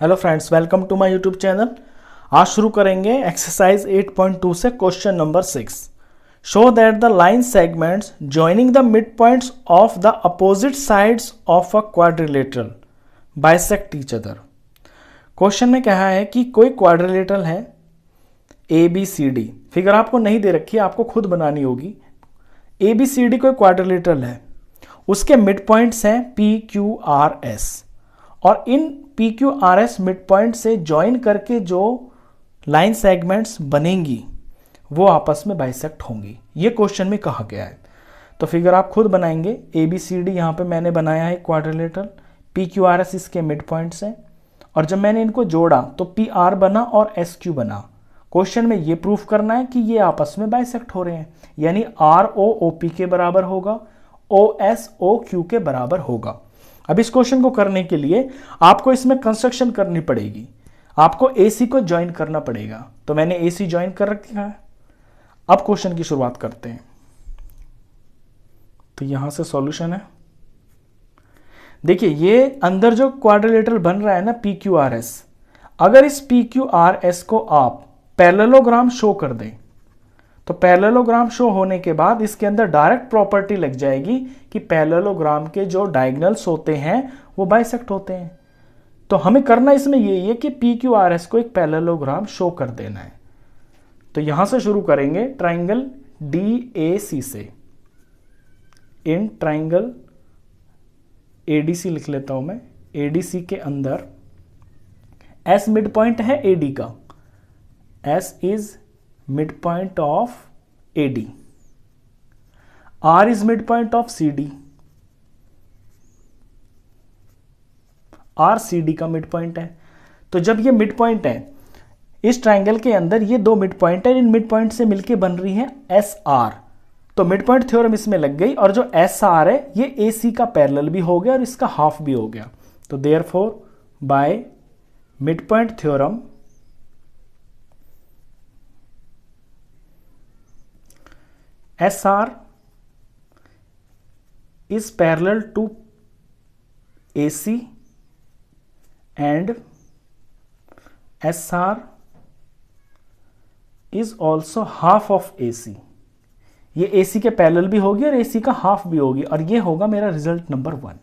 Hello friends, welcome to my YouTube channel. आज शुरू करेंगे एक्सरसाइज 8.2 से question number 6। Show that the line segments joining the mid points of the opposite sides of a quadrilateral bisect each other. Question में कहा है कि कोई quadrilateral है A B C D. Figure आपको नहीं दे रखी है, आपको खुद बनानी होगी। ए बी सी डी कोई क्वाड्रिलेटरल है, उसके मिड पॉइंट्स हैं पी क्यू आर एस, और in P Q R S mid point से ज्वाइन करके जो लाइन सेगमेंट्स बनेंगी वो आपस में बाइसेक्ट होंगी। ये क्वेश्चन में कहा गया है। तो फिगर आप खुद बनाएंगे। ए बी सी डी यहाँ पे मैंने बनाया है quadrilateral, P Q R S इसके मिड पॉइंट्स हैं, और जब मैंने इनको जोड़ा तो पी आर बना और एस क्यू बना। क्वेश्चन में ये प्रूफ करना है कि ये आपस में बाइसेक्ट हो रहे हैं, यानी आर ओ ओ पी के बराबर होगा, ओ एस ओ क्यू के बराबर होगा। अब इस क्वेश्चन को करने के लिए आपको इसमें कंस्ट्रक्शन करनी पड़ेगी, आपको AC को ज्वाइन करना पड़ेगा। तो मैंने AC ज्वाइन कर रखा है। अब क्वेश्चन की शुरुआत करते हैं। तो यहां से सॉल्यूशन है। देखिए, ये अंदर जो क्वाड्रिलेटरल बन रहा है ना PQRS, अगर इस PQRS को आप पैरेललोग्राम शो कर दें तो पैरेललोग्राम शो होने के बाद इसके अंदर डायरेक्ट प्रॉपर्टी लग जाएगी कि पैरेललोग्राम के जो डायगोनल्स होते हैं वो बाइसेक्ट होते हैं। तो हमें करना इसमें यही है कि PQRS को एक पैरेललोग्राम शो कर देना है। तो यहां से शुरू करेंगे ट्राइंगल DAC से। इन ट्राइंगल ADC लिख लेता हूं मैं। ADC के अंदर S मिड पॉइंट है AD का, S is mid point of AD, R is mid point of CD, R CD का मिड पॉइंट है। तो जब ये मिड पॉइंट है इस ट्राइंगल के अंदर, ये दो मिड पॉइंट है, इन मिड पॉइंट से मिलके बन रही है SR। तो मिड पॉइंट थ्योरम इसमें लग गई, और जो SR है ये AC का पैरेलल भी हो गया और इसका हाफ भी हो गया। तो therefore by mid point theorem SR is parallel to AC and SR is also half of AC। ये AC के पैरेलल भी होगी और AC का हाफ भी होगी, और ये होगा मेरा रिजल्ट नंबर 1।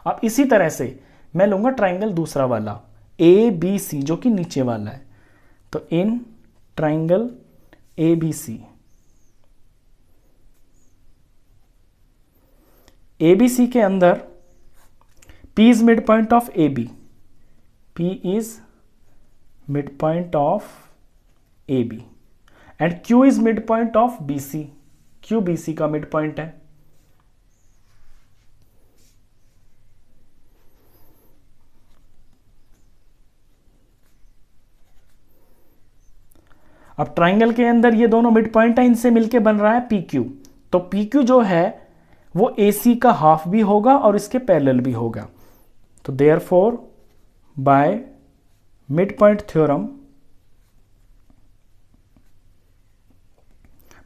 अब इसी तरह से मैं लूंगा ट्राइंगल दूसरा वाला ABC जो कि नीचे वाला है। तो इन ट्राइंगल ABC, ABC के अंदर P is mid point of AB, P is mid point of AB and Q is mid point of BC, Q BC का मिड पॉइंट है। अब ट्राइंगल के अंदर ये दोनों मिड पॉइंट है, इनसे मिलके बन रहा है PQ। तो PQ जो है वो AC का हाफ भी होगा और इसके पैरेलल भी होगा। तो therefore by mid point theorem,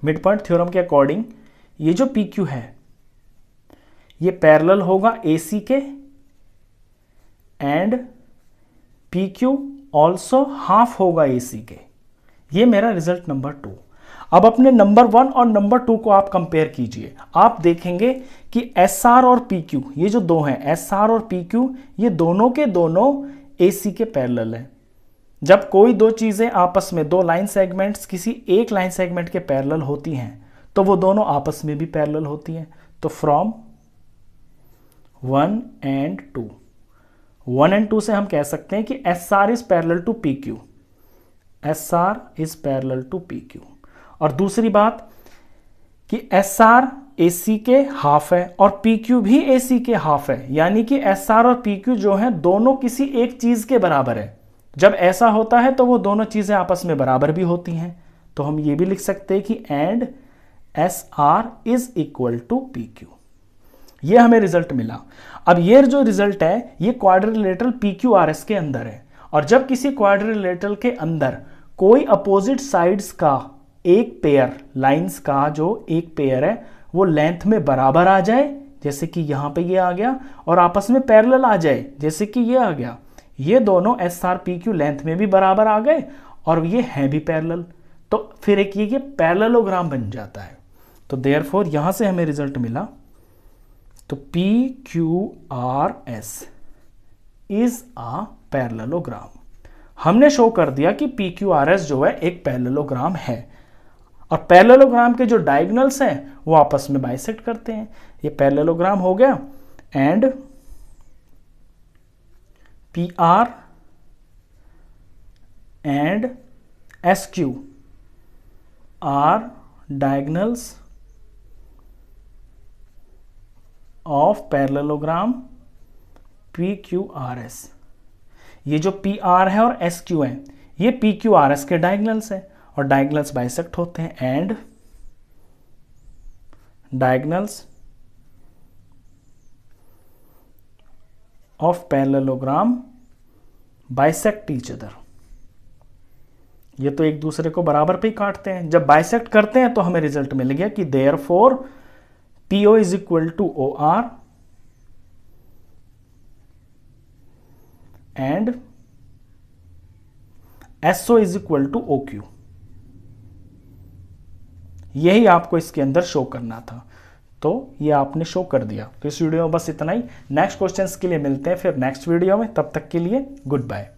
mid point theorem के अकॉर्डिंग ये जो PQ है ये पैरेलल होगा AC के, एंड PQ ऑल्सो हाफ होगा AC के। ये मेरा रिजल्ट नंबर 2। अब अपने नंबर 1 और नंबर 2 को आप कंपेयर कीजिए। आप देखेंगे कि SR और PQ, ये जो दो हैं SR और PQ, ये दोनों के दोनों AC के पैरेलल हैं। जब कोई दो चीजें आपस में, दो लाइन सेगमेंट्स किसी एक लाइन सेगमेंट के पैरेलल होती हैं तो वो दोनों आपस में भी पैरेलल होती हैं। तो फ्रॉम 1 and 2, 1 and 2 से हम कह सकते हैं कि SR is parallel to PQ, SR is parallel to PQ। और दूसरी बात कि SR AC के हाफ है और PQ भी AC के हाफ है, यानी कि SR और PQ जो हैं दोनों किसी एक चीज के बराबर है। जब ऐसा होता है तो वो दोनों चीजें आपस में बराबर भी होती हैं। तो हम ये भी लिख सकते हैं कि and SR is equal to PQ। ये हमें रिजल्ट मिला। अब ये जो रिजल्ट है ये क्वाड्रिलेटरल PQRS के अंदर है, और जब किसी क्वाड्रिलेटरल के अंदर कोई अपोजिट साइड्स का एक पेयर, लाइंस का जो एक पेयर है वो लेंथ में बराबर आ जाए, जैसे कि यहां पे ये आ गया, और आपस में पैरेलल आ जाए जैसे कि ये आ गया, ये दोनों S R P Q length में भी बराबर आ गए और ये हैं भी पैरेलल, तो फिर एक ये पैरेललोग्राम बन जाता है। तो देयरफॉर यहां से हमें रिजल्ट मिला, तो P Q R S is a parallelogram. हमने शो कर दिया कि पी क्यू आर एस जो है एक पैरेललोग्राम है, और पैरेललोग्राम के जो डायगोनल्स हैं वो आपस में बाइसेक्ट करते हैं। ये पैरेललोग्राम हो गया, and P R and S Q R diagonals of parallelogram P Q R S. ये जो पी आर है और एस क्यू है ये पी क्यू आर एस के डायगोनल्स है, और डायगोनल्स बाइसेक्ट होते हैं, and diagonals of parallelogram bisect each other. ये तो एक दूसरे को बराबर पे ही काटते हैं। जब बाइसेक्ट करते हैं तो हमें रिजल्ट मिल गया कि therefore PO is equal to OR and SO is equal to OQ। यही आपको इसके अंदर शो करना था, तो ये आपने शो कर दिया। तो इस वीडियो में बस इतना ही। नेक्स्ट क्वेश्चंस के लिए मिलते हैं फिर नेक्स्ट वीडियो में, तब तक के लिए गुड बाय।